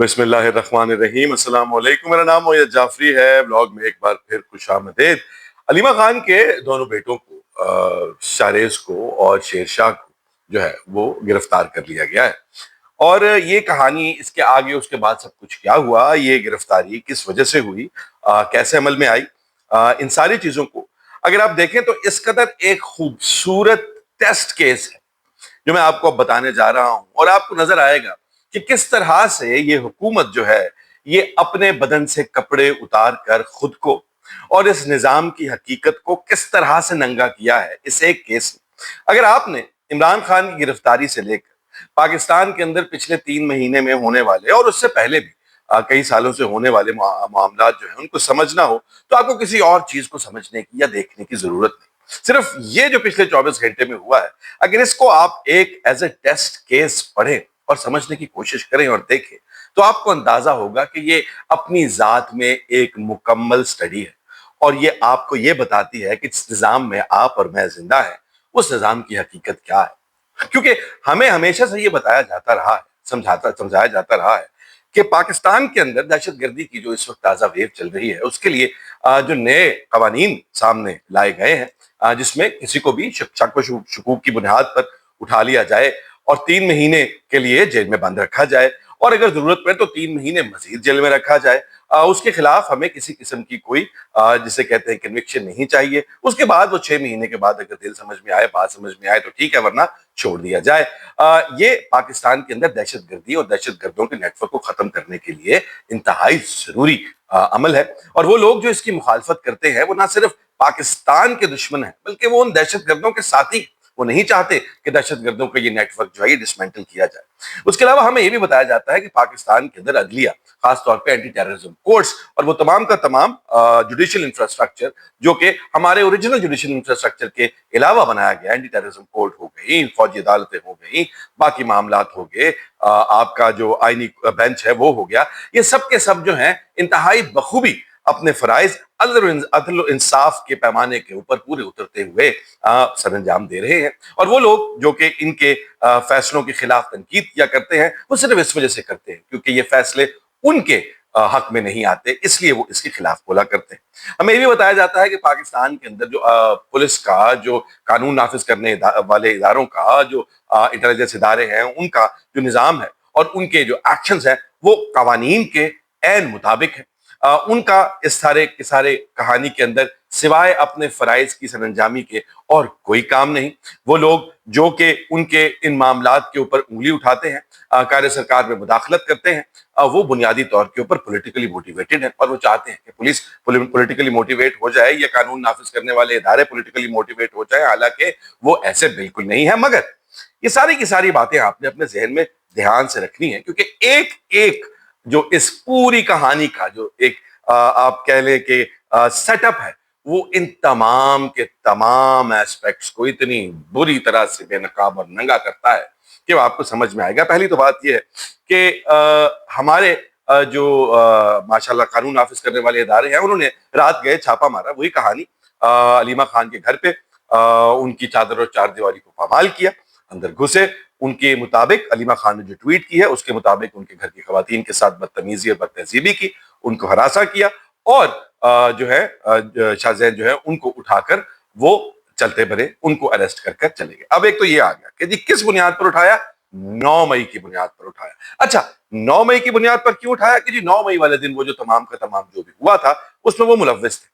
بسم اللہ الرحمن الرحیم۔ السلام علیکم، میرا نام موید جعفری ہے۔ بلاگ میں ایک بار پھر خوش آمدید۔ علیمہ خان کے دونوں بیٹوں کو، شاریز کو اور شیر شاہ کو جو ہے وہ گرفتار کر لیا گیا ہے، اور یہ کہانی اس کے آگے اس کے بعد سب کچھ کیا ہوا، یہ گرفتاری کس وجہ سے ہوئی، کیسے عمل میں آئی، ان ساری چیزوں کو اگر آپ دیکھیں تو اس قدر ایک خوبصورت ٹیسٹ کیس ہے جو میں آپ کو اب بتانے جا رہا ہوں، اور آپ کو نظر آئے گا کہ کس طرح سے یہ حکومت جو ہے یہ اپنے بدن سے کپڑے اتار کر خود کو اور اس نظام کی حقیقت کو کس طرح سے ننگا کیا ہے اس ایک کیس میں۔ اگر آپ نے عمران خان کی گرفتاری سے لے کر پاکستان کے اندر پچھلے 3 مہینے میں ہونے والے اور اس سے پہلے بھی کئی سالوں سے ہونے والے معاملات جو ہیں ان کو سمجھنا ہو تو آپ کو کسی اور چیز کو سمجھنے کی یا دیکھنے کی ضرورت نہیں۔ صرف یہ جو پچھلے 24 گھنٹے میں ہوا ہے، اگر اس کو آپ ایک ایز اے ٹیسٹ کیس پڑھیں اور سمجھنے کی کوشش کریں اور دیکھیں تو آپ کو اندازہ ہوگا کہ یہ اپنی ذات میں ایک مکمل سٹڈی ہے، اور یہ آپ کو یہ بتاتی ہے کہ اس نظام میں آپ اور میں زندہ ہیں، اس نظام کی حقیقت کیا ہے۔ کیونکہ ہمیں ہمیشہ سے یہ بتایا جاتا رہا ہے، سمجھایا جاتا رہا ہے کہ پاکستان کے اندر دہشت گردی کی جو اس وقت تازہ ویو چل رہی ہے اس کے لیے جو نئے قوانین سامنے لائے گئے ہیں، جس میں کسی کو بھی شک و شکوک کی بنیاد پر اٹھا لیا جائے اور 3 مہینے کے لیے جیل میں بند رکھا جائے، اور اگر ضرورت پڑے تو 3 مہینے مزید جیل میں رکھا جائے، اس کے خلاف ہمیں کسی قسم کی کوئی جسے کہتے ہیں کنوکشن نہیں چاہیے۔ اس کے بعد وہ 6 مہینے کے بعد اگر دل سمجھ میں آئے، بات سمجھ میں آئے تو ٹھیک ہے، ورنہ چھوڑ دیا جائے۔ یہ پاکستان کے اندر دہشت گردی اور دہشت گردوں کے نیٹ ورک کو ختم کرنے کے لیے انتہائی ضروری عمل ہے، اور وہ لوگ جو اس کی مخالفت کرتے ہیں وہ نہ صرف پاکستان کے دشمن ہیں بلکہ وہ ان دہشت گردوں کے ساتھی، وہ نہیں چاہتے کہ دہشت گردوں کا یہ نیٹ ورک جو ہے یہ ڈسمینٹل کیا جائے۔ اس کے علاوہ ہمیں یہ بھی بتایا جاتا ہے کہ پاکستان کے اندر عدلیہ، خاص طور پہ اینٹی ٹیررزم کورٹس اور وہ تمام کا تمام جوڈیشل انفراسٹرکچر جو کہ ہمارے اوریجنل جوڈیشل انفراسٹرکچر کے علاوہ بنایا گیا، اینٹی ٹیررزم کورٹ ہو گئی، فوجی عدالتیں ہو گئیں، باقی معاملات ہو گئے، آپ کا جو آئینی بینچ ہے وہ ہو گیا، یہ سب کے سب جو ہیں انتہائی بخوبی اپنے فرائض عدل و انصاف کے پیمانے کے اوپر پورے اترتے ہوئے سر انجام دے رہے ہیں، اور وہ لوگ جو کہ ان کے فیصلوں کے خلاف تنقید کیا کرتے ہیں وہ صرف اس وجہ سے کرتے ہیں کیونکہ یہ فیصلے ان کے حق میں نہیں آتے، اس لیے وہ اس کے خلاف بولا کرتے ہیں۔ ہمیں یہ بھی بتایا جاتا ہے کہ پاکستان کے اندر جو پولیس کا، جو قانون نافذ کرنے والے اداروں کا، جو انٹیلیجنس ادارے ہیں، ان کا جو نظام ہے اور ان کے جو ایکشنز ہیں وہ قوانین کے عین مطابق ہیں۔ ان کا اس سارے کہانی کے اندر سوائے اپنے فرائض کی سر انجامی کے اور کوئی کام نہیں۔ وہ لوگ جو کہ ان کے ان معاملات کے اوپر انگلی اٹھاتے ہیں، کار سرکار میں مداخلت کرتے ہیں، وہ بنیادی طور کے اوپر پولیٹیکلی موٹیویٹڈ ہیں، اور وہ چاہتے ہیں کہ پولیس پولیٹیکلی موٹیویٹ ہو جائے یا قانون نافذ کرنے والے ادارے پولیٹیکلی موٹیویٹ ہو جائے، حالانکہ وہ ایسے بالکل نہیں ہے۔ مگر یہ ساری کی ساری باتیں آپ نے اپنے ذہن میں دھیان سے رکھنی ہیں، کیونکہ ایک ایک جو اس پوری کہانی کا جو ایک آپ کہہ لیں کہ سیٹ اپ ہے، وہ ان تمام کے تمام ایسپیکٹس کو اتنی بری طرح سے بے نقاب اور ننگا کرتا ہے کہ وہ آپ کو سمجھ میں آئے گا۔ پہلی تو بات یہ ہے کہ ہمارے جو ماشاءاللہ قانون نافذ کرنے والے ادارے ہیں، انہوں نے رات گئے چھاپا مارا، وہی کہانی علیمہ خان کے گھر پہ ان کی چادر اور چار دیواری کو پامال کیا، اندر گھسے، ان کے مطابق علیمہ خان نے جو ٹویٹ کی ہے اس کے مطابق ان کے گھر کی خواتین کے ساتھ بدتمیزی اور بدتہذیبی کی، ان کو ہراساں کیا، اور جو ہے شاہ زین جو ہے ان کو اٹھا کر وہ چلتے بھرے ان کو اریسٹ کر چلے گئے۔ اب ایک تو یہ آ گیا کہ جی کس بنیاد پر اٹھایا؟ 9 مئی کی بنیاد پر اٹھایا۔ اچھا، 9 مئی کی بنیاد پر کیوں اٹھایا؟ کہ جی 9 مئی والے دن وہ جو تمام کا تمام جو بھی ہوا تھا اس میں وہ ملوث تھے۔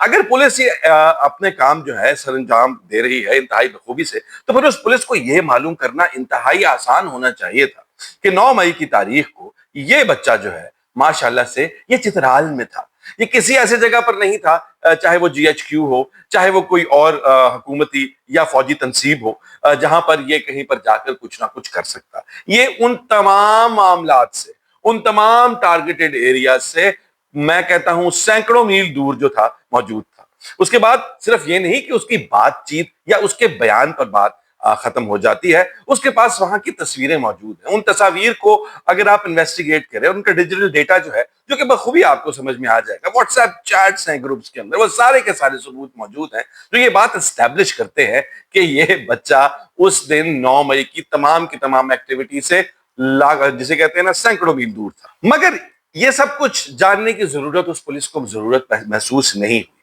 اگر پولیس یہ اپنے کام جو ہے سر انجام دے رہی ہے انتہائی بخوبی سے، تو پھر اس پولیس کو یہ معلوم کرنا انتہائی آسان ہونا چاہیے تھا کہ 9 مئی کی تاریخ کو یہ بچہ جو ہے ماشاءاللہ سے یہ چترال میں تھا، یہ کسی ایسے جگہ پر نہیں تھا، چاہے وہ جی ایچ کیو ہو، چاہے وہ کوئی اور حکومتی یا فوجی تنصیب ہو، جہاں پر یہ کہیں پر جا کر کچھ نہ کچھ کر سکتا۔ یہ ان تمام معاملات سے، ان تمام ٹارگیٹڈ ایریاز سے میں کہتا ہوں سینکڑوں میل دور جو تھا موجود تھا۔ اس کے بعد صرف یہ نہیں کہ اس کی بات چیت یا اس کے بیان پر بات ختم ہو جاتی ہے، اس کے پاس وہاں کی تصویریں موجود ہیں۔ ان تصاویر کو اگر آپ انویسٹیگیٹ کریں، ان کا ڈیجیٹل ڈیٹا جو ہے، جو کہ بخوبی آپ کو سمجھ میں آ جائے گا، واٹس ایپ چیٹس ہیں گروپس کے اندر، وہ سارے کے سارے ثبوت موجود ہیں جو یہ بات اسٹیبلش کرتے ہیں کہ یہ بچہ اس دن 9 مئی کی تمام ایکٹیویٹی سے جسے کہتے ہیں نا سینکڑوں میل دور تھا. مگر یہ سب کچھ جاننے کی ضرورت اس پولیس کو ضرورت محسوس نہیں ہوئی.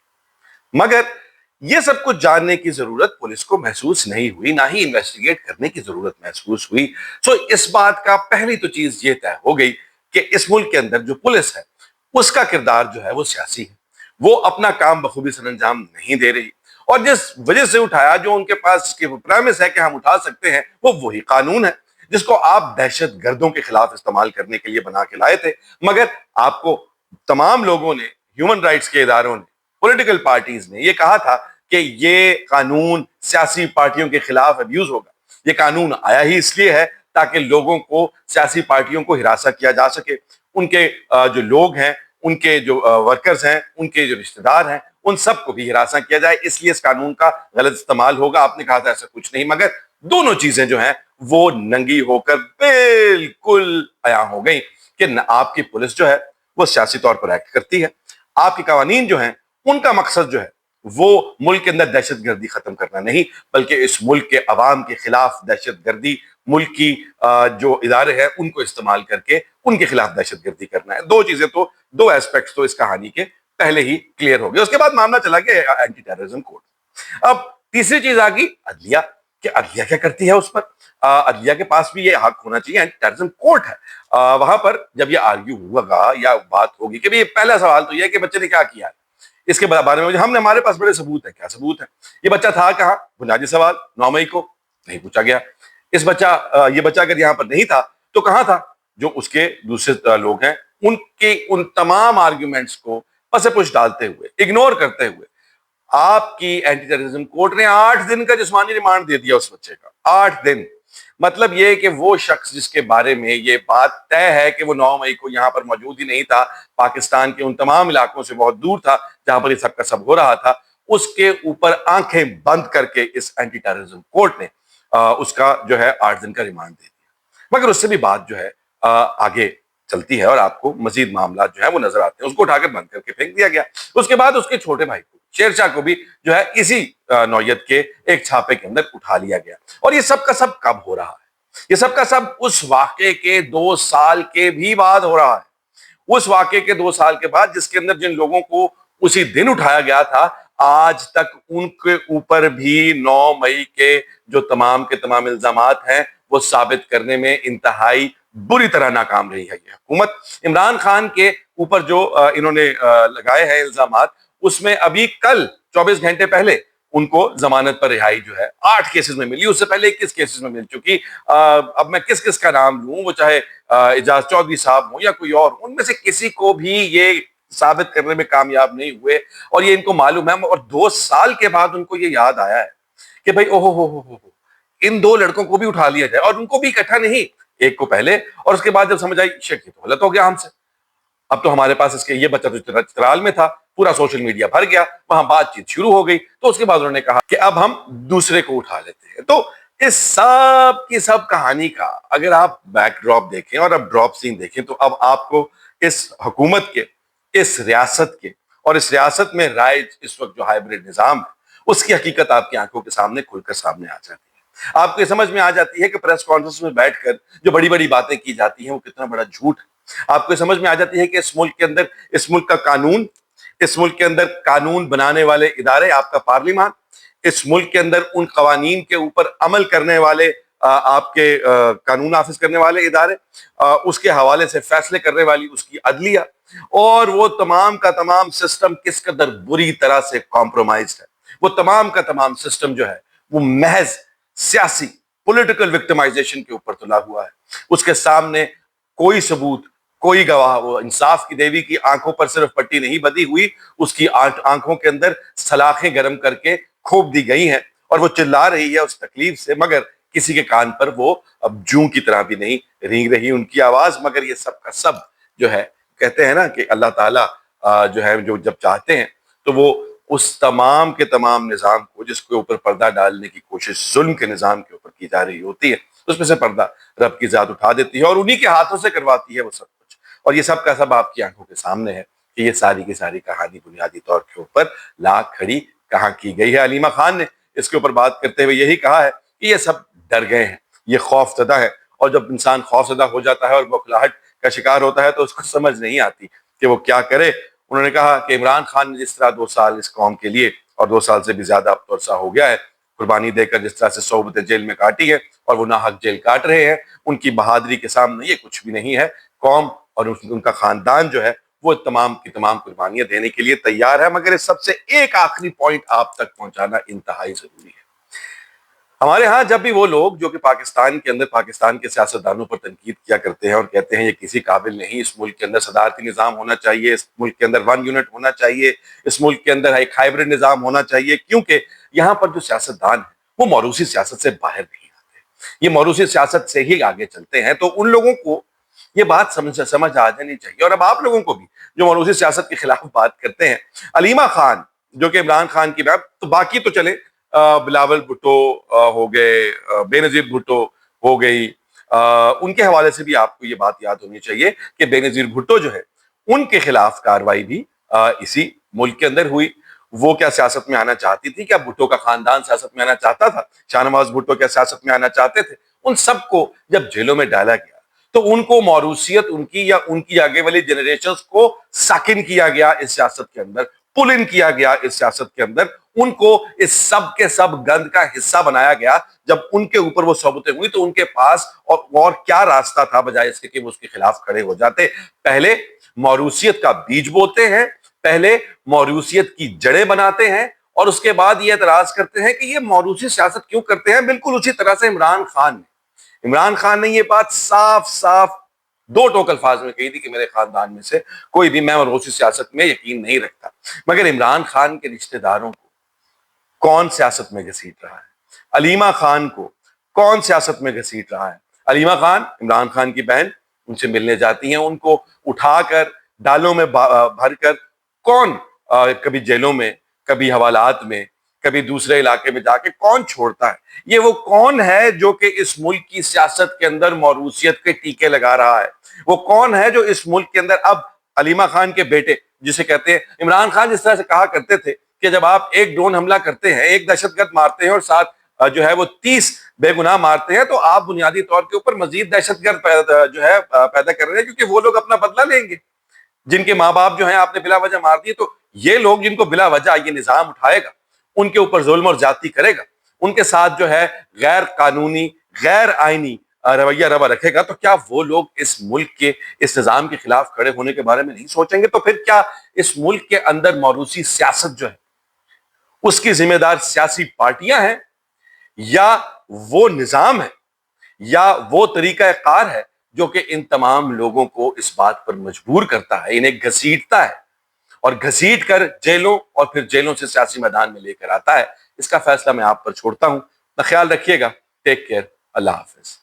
مگر یہ سب کچھ جاننے کی ضرورت پولیس کو محسوس نہیں ہوئی, نہ ہی انویسٹیگیٹ کرنے کی ضرورت محسوس ہوئی. اس بات کا پہلی تو چیز یہ طے ہو گئی کہ اس ملک کے اندر جو پولیس ہے اس کا کردار جو ہے وہ سیاسی ہے. وہ اپنا کام بخوبی سر انجام نہیں دے رہی, اور جس وجہ سے اٹھایا, جو ان کے پاس پریمس ہے کہ ہم اٹھا سکتے ہیں, وہ وہی قانون ہے جس کو آپ دہشت گردوں کے خلاف استعمال کرنے کے لیے بنا کے لائے تھے. مگر آپ کو تمام لوگوں نے, ہیومن رائٹس کے اداروں نے, پولیٹیکل پارٹیز نے یہ کہا تھا کہ یہ قانون سیاسی پارٹیوں کے خلاف ابیوز ہوگا. یہ قانون آیا ہی اس لیے ہے تاکہ لوگوں کو, سیاسی پارٹیوں کو ہراساں کیا جا سکے, ان کے جو لوگ ہیں, ان کے جو ورکرز ہیں, ان کے جو رشتہ دار ہیں, ان سب کو بھی ہراساں کیا جائے. اس لیے اس قانون کا غلط استعمال ہوگا. آپ نے کہا تھا ایسا کچھ نہیں, مگر دونوں چیزیں جو ہیں وہ ننگی ہو کر بالکل عیاں ہو گئی کہ آپ کی پولیس جو ہے وہ سیاسی طور پر ایکٹ کرتی ہے. آپ کے قوانین جو ہیں ان کا مقصد جو ہے وہ ملک کے اندر دہشت گردی ختم کرنا نہیں, بلکہ اس ملک کے عوام کے خلاف دہشت گردی, ملک کی جو ادارے ہیں ان کو استعمال کر کے ان کے خلاف دہشت گردی کرنا ہے. دو چیزیں تو, دو ایسپیکٹس تو اس کہانی کے پہلے ہی کلیئر ہو گئے. اس کے بعد معاملہ چلا گیا اینٹی ٹیررزم کوڈ. اب تیسری چیز آ گئی عدلیہ, کہ عدلیہ کیا کرتی ہے اس پر. عدلیہ کے پاس بھی یہ حق ہونا چاہیے. اینٹی ٹیررزم کورٹ ہے, وہاں پر جب یہ آرگیو ہوگا یا بات ہوگی کہ پہلا سوال تو یہ ہے کہ بچے نے کیا کیا ہے, اس کے بارے میں ہم نے, ہمارے پاس بڑے ثبوت ہیں. کیا ثبوت ہے؟ یہ بچہ تھا کہاں؟ بنیادی سوال 9 مئی کو نہیں پوچھا گیا. یہ بچہ اگر یہاں پر نہیں تھا تو کہاں تھا؟ جو اس کے دوسرے لوگ ہیں ان کے ان تمام آرگیومنٹس کو پس پش ڈالتے ہوئے, اگنور کرتے ہوئے, آپ کی اینٹی ٹیررزم کورٹ نے 8 دن کا جسمانی ریمانڈ دے دیا اس بچے کا. 8 دن. مطلب یہ کہ وہ شخص جس کے بارے میں یہ بات طے ہے کہ وہ 9 مئی کو یہاں پر موجود ہی نہیں تھا, پاکستان کے ان تمام علاقوں سے بہت دور تھا جہاں پر یہ سب کا سب ہو رہا تھا, اس کے اوپر آنکھیں بند کر کے اس اینٹی ٹیررزم کورٹ نے اس کا جو ہے 8 دن کا ریمانڈ دے دیا. مگر اس سے بھی بات جو ہے آگے چلتی ہے اور آپ کو مزید معاملات جو ہے وہ نظر آتے ہیں. اس کو اٹھا کر بند کر کے پھینک دیا گیا. اس کے بعد اس کے چھوٹے بھائی کو, شیرشاہ کو بھی جو ہے اسی نوعیت کے ایک چھاپے کے اندر اٹھا لیا گیا. اور یہ سب کا سب کب ہو رہا ہے؟ یہ سب کا سب اس واقعے کے 2 سال کے بھی بعد ہو رہا ہے. اس واقعے کے 2 سال کے بعد جس کے اندر جن لوگوں کو اسی دن اٹھایا گیا تھا, آج تک ان کے اوپر بھی 9 مئی کے جو تمام کے تمام الزامات ہیں وہ ثابت کرنے میں انتہائی بری طرح ناکام رہی ہے یہ حکومت. عمران خان کے اوپر جو انہوں نے لگائے ہیں الزامات, اس میں ابھی کل 24 گھنٹے پہلے ان کو ضمانت پر رہائی جو ہے 8 کیسز میں ملی. اس سے پہلے 21 کیسز میں مل چکی. اب میں کس کس کا نام لوں, وہ چاہے اعجاز چودھری صاحب ہوں یا کوئی اور, ان میں سے کسی کو بھی یہ ثابت کرنے میں کامیاب نہیں ہوئے. اور یہ ان کو معلوم ہے, اور 2 سال کے بعد ان کو یہ یاد آیا ہے کہ بھائی اوہو ان 2 لڑکوں کو بھی اٹھا لیا جائے, اور ان کو بھی اکٹھا نہیں, ایک کو پہلے, اور اس کے بعد جب سمجھ آئی شیٹ یہ تو غلط ہو گیا ہم سے. اب تو ہمارے پاس اس کے یہ بچہ تو چترال میں تھا, پورا سوشل میڈیا بھر گیا, وہاں بات چیت شروع ہو گئی. تو اس کے بعد انہوں نے کہا کہ اب ہم دوسرے کو اٹھا لیتے ہیں. تو اس سب کی سب کہانی کا اگر آپ بیک ڈراپ دیکھیں اور اب ڈراپ سین دیکھیں, تو اب آپ کو اس حکومت کے, اس ریاست کے, اور اس ریاست میں رائج اس وقت جو ہائیبرڈ نظام ہے اس کی حقیقت آپ کی آنکھوں کے سامنے کھل کر سامنے آ جاتی ہے. آپ کو یہ سمجھ میں آ جاتی ہے کہ پریس کانفرنس میں بیٹھ کر جو بڑی بڑی باتیں کی جاتی ہیں وہ کتنا بڑا جھوٹ ہے. آپ کو یہ سمجھ میں آ جاتی ہے کہ اس ملک کے اندر, اس ملک کا قانون, اس ملک کے اندر قانون بنانے والے ادارے, آپ کا پارلیمان, اس ملک کے اندر ان قوانین کے اوپر عمل کرنے والے آپ کے قانون نافذ کرنے والے ادارے, اس کے حوالے سے فیصلے کرنے والی اس کی عدلیہ, اور وہ تمام کا تمام سسٹم کس قدر بری طرح سے کمپرومائزڈ ہے. وہ تمام کا تمام سسٹم جو ہے وہ محض سیاسی پولیٹیکل وکٹمائزیشن کے اوپر تلا ہوا ہے. اس کے سامنے کوئی ثبوت, کوئی گواہ, وہ انصاف کی دیوی کی آنکھوں پر صرف پٹی نہیں بدی ہوئی, اس کی آنکھوں کے اندر سلاخیں گرم کر کے کھوپ دی گئی ہیں, اور وہ چلا رہی ہے اس تکلیف سے, مگر کسی کے کان پر وہ اب جوں کی طرح بھی نہیں رینگ رہی ان کی آواز. مگر یہ سب کا سب جو ہے, کہتے ہیں نا کہ اللہ تعالیٰ جو ہے جو جب چاہتے ہیں تو وہ اس تمام کے تمام نظام کو, جس کے اوپر پردہ ڈالنے کی کوشش ظلم کے نظام کے اوپر کی جا رہی ہوتی ہے, اس میں سے پردہ رب کی ذات اٹھا دیتی ہے اور انہی کے ہاتھوں سے کرواتی ہے وہ سب کچھ. اور یہ سب کا سب آپ کی آنکھوں کے سامنے ہے کہ یہ ساری کی ساری کہانی بنیادی طور کے اوپر لا کھڑی کہاں کی گئی ہے. علیمہ خان نے اس کے اوپر بات کرتے ہوئے یہی کہا ہے کہ یہ سب ڈر گئے ہیں, یہ خوف زدہ ہے, اور جب انسان خوفزدہ ہو جاتا ہے اور بوکھلاہٹ کا شکار ہوتا ہے تو اس کو سمجھ نہیں آتی کہ وہ کیا کرے۔ انہوں نے کہا کہ عمران خان نے جس طرح 2 سال اس قوم کے لیے، اور 2 سال سے بھی زیادہ اب تو عرصہ ہو گیا ہے، قربانی دے کر جس طرح سے صحبت جیل میں کاٹی ہے اور وہ ناحق جیل کاٹ رہے ہیں، ان کی بہادری کے سامنے یہ کچھ بھی نہیں ہے۔ قوم اور ان کا خاندان جو ہے وہ تمام کی تمام قربانیاں دینے کے لیے تیار ہے، مگر اس سب سے ایک آخری پوائنٹ آپ تک پہنچانا انتہائی ضروری ہے۔ ہمارے ہاں جب بھی وہ لوگ جو کہ پاکستان کے اندر پاکستان کے سیاستدانوں پر تنقید کیا کرتے ہیں اور کہتے ہیں یہ کسی قابل نہیں، اس ملک کے اندر صدارتی نظام ہونا چاہیے، اس ملک کے اندر 1 یونٹ ہونا چاہیے، اس ملک کے اندر ایک ہائبرڈ نظام ہونا چاہیے، کیونکہ یہاں پر جو سیاستدان ہیں وہ موروثی سیاست سے باہر نہیں آتے، یہ موروثی سیاست سے ہی آگے چلتے ہیں، تو ان لوگوں کو یہ بات سمجھ آ جانی چاہیے، اور اب آپ لوگوں کو بھی جو موروثی سیاست کے خلاف بات کرتے ہیں، علیمہ خان جو کہ عمران خان کی بات، تو باقی تو چلے بلاول بھٹو ہو گئے، بے نظیر بھٹو ہو گئی، ان کے حوالے سے بھی آپ کو یہ بات یاد ہونی چاہیے کہ بے نظیر بھٹو جو ہے ان کے خلاف کاروائی بھی اسی ملک کے اندر ہوئی۔ وہ کیا سیاست میں آنا چاہتی تھی؟ کیا بھٹو کا خاندان سیاست میں آنا چاہتا تھا؟ شاہ نواز بھٹو کیا سیاست میں آنا چاہتے تھے؟ ان سب کو جب جیلوں میں ڈالا گیا تو ان کو موروثیت ان کی یا ان کی آگے والی جنریشنز کو ساکن کیا گیا اس سیاست کے اندر، پل ان کیا گیا اس سیاست کے اندر، ان کو اس سب کے سب گند کا حصہ بنایا گیا۔ جب ان کے اوپر وہ صحبتیں ہوئی تو ان کے پاس اور کیا راستہ تھا بجائے اس کے کہ وہ اس کے خلاف کھڑے ہو جاتے۔ پہلے موروثیت کا بیج بوتے ہیں، پہلے موروثیت کی جڑیں بناتے ہیں، اور اس کے بعد یہ اعتراض کرتے ہیں کہ یہ موروثی سیاست کیوں کرتے ہیں۔ بالکل اسی طرح سے عمران خان نے یہ بات صاف صاف 2 ٹوک الفاظ میں کہی تھی کہ میرے خاندان میں سے کوئی بھی میں موروثی سیاست میں یقین نہیں رکھتا، مگر عمران خان کے رشتہ داروں کو کون سیاست میں گھسیٹ رہا ہے؟ علیمہ خان کو کون سیاست میں گھسیٹ رہا ہے؟ علیمہ خان عمران خان کی بہن، ان سے ملنے جاتی ہیں، ان کو اٹھا کر ڈالوں میں بھر کر کون کبھی جیلوں میں، کبھی حوالات میں، کبھی دوسرے علاقے میں جا کے کون چھوڑتا ہے؟ یہ وہ کون ہے جو کہ اس ملک کی سیاست کے اندر موروثیت کے ٹیکے لگا رہا ہے؟ وہ کون ہے جو اس ملک کے اندر اب علیمہ خان کے بیٹے جسے کہتے ہیں، عمران خان جس طرح سے کہا کرتے تھے کہ جب آپ ایک ڈرون حملہ کرتے ہیں، ایک دہشت گرد مارتے ہیں اور ساتھ جو ہے وہ 30 بے گناہ مارتے ہیں، تو آپ بنیادی طور کے اوپر مزید دہشت گرد پیدا کر رہے ہیں، کیونکہ وہ لوگ اپنا بدلہ لیں گے جن کے ماں باپ جو ہیں آپ نے بلا وجہ مار دیے۔ تو یہ لوگ جن کو بلا وجہ یہ نظام اٹھائے گا، ان کے اوپر ظلم اور زیادتی کرے گا، ان کے ساتھ جو ہے غیر قانونی غیر آئینی رویہ روا رکھے گا، تو کیا وہ لوگ اس ملک کے اس نظام کے خلاف کھڑے ہونے کے بارے میں نہیں سوچیں گے؟ تو پھر کیا اس ملک کے اندر موروثی سیاست جو ہے اس کی ذمہ دار سیاسی پارٹیاں ہیں، یا وہ نظام ہے، یا وہ طریقہ کار ہے جو کہ ان تمام لوگوں کو اس بات پر مجبور کرتا ہے، انہیں گھسیٹتا ہے اور گھسیٹ کر جیلوں اور پھر جیلوں سے سیاسی میدان میں لے کر آتا ہے؟ اس کا فیصلہ میں آپ پر چھوڑتا ہوں۔ اپنا خیال رکھیے گا، ٹیک کیئر، اللہ حافظ۔